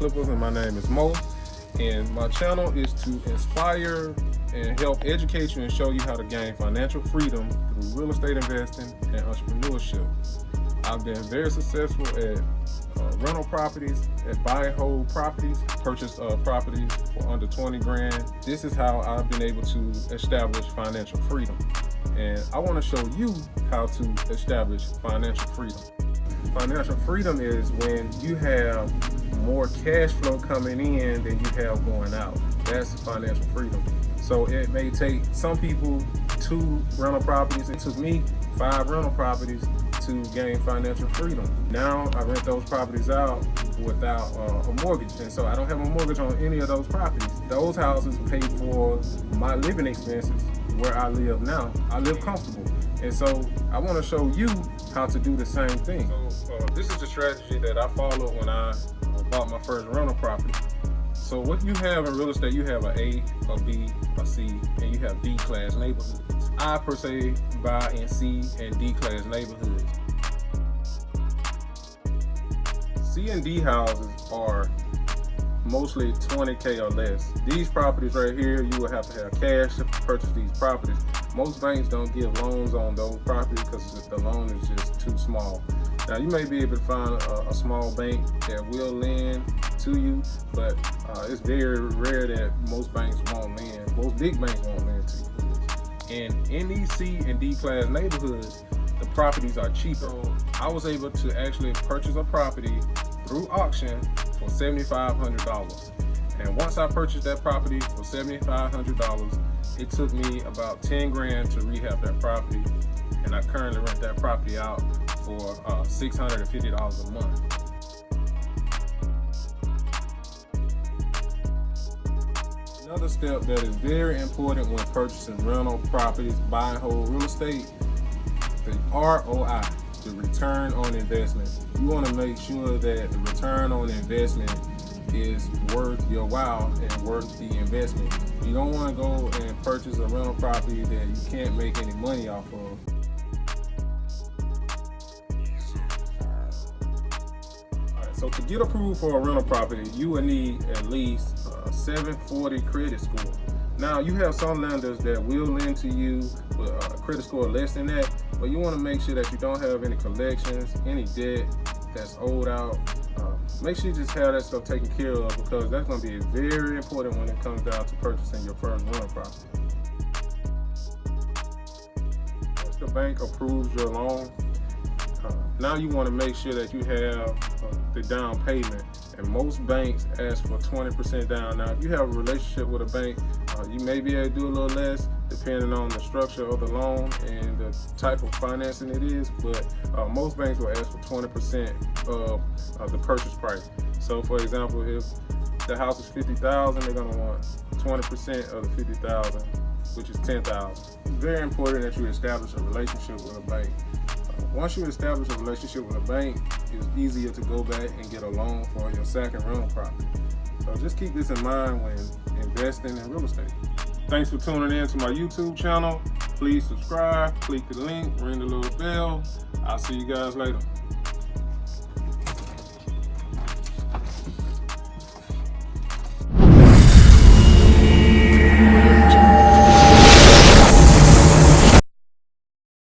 Clippers, and my name is Mo. And my channel is to inspire and help educate you and show you how to gain financial freedom through real estate investing and entrepreneurship. I've been very successful at rental properties, at buy and hold properties, purchase properties for under 20 grand. This is how I've been able to establish financial freedom. And I want to show you how to establish financial freedom. Financial freedom is when you have more cash flow coming in than you have going out. That's financial freedom. So it may take some people 2 rental properties. It took me 5 rental properties to gain financial freedom. Now I rent those properties out without a mortgage, and so I don't have a mortgage on any of those properties. Those houses pay for my living expenses where I live now. I live comfortable, and so I want to show you how to do the same thing. So this is the strategy that I followed when I bought my first rental property. So what you have in real estate, you have an A, a B, a C, and you have D class neighborhoods. I per se buy in C and D class neighborhoods. C and D houses are mostly 20K or less. These properties right here, you will have to have cash to purchase these properties. Most banks don't give loans on those properties because the loan is just too small. Now you may be able to find a small bank that will lend to you, but it's very rare that most banks won't lend. Most big banks won't lend to you. And in these C and D class neighborhoods, the properties are cheaper. So I was able to actually purchase a property through auction for $7,500. And once I purchased that property for $7,500, it took me about 10 grand to rehab that property. And I currently rent that property out for $650 a month. Another step that is very important when purchasing rental properties, buy and hold real estate, the ROI, the return on investment. You want to make sure that the return on investment is worth your while and worth the investment. You don't want to go and purchase a rental property that you can't make any money off of. So to get approved for a rental property, you will need at least 740 credit score. Now you have some lenders that will lend to you with a credit score less than that, but you want to make sure that you don't have any collections, any debt that's owed out. Make sure you just have that stuff taken care of, because that's going to be very important when it comes down to purchasing your first rental property. Once the bank approves your loan, now you want to make sure that you have the down payment, and most banks ask for 20% down. Now if you have a relationship with a bank, you may be able to do a little less depending on the structure of the loan and the type of financing it is, but most banks will ask for 20% of the purchase price. So for example, if the house is $50,000, they're going to want 20% of the $50,000, which is $10,000. It's very important that you establish a relationship with a bank. Once you establish a relationship with a bank, it's easier to go back and get a loan for your second rental property. So just keep this in mind when investing in real estate. Thanks for tuning in to my YouTube channel. Please subscribe, click the link, ring the little bell. I'll see you guys later.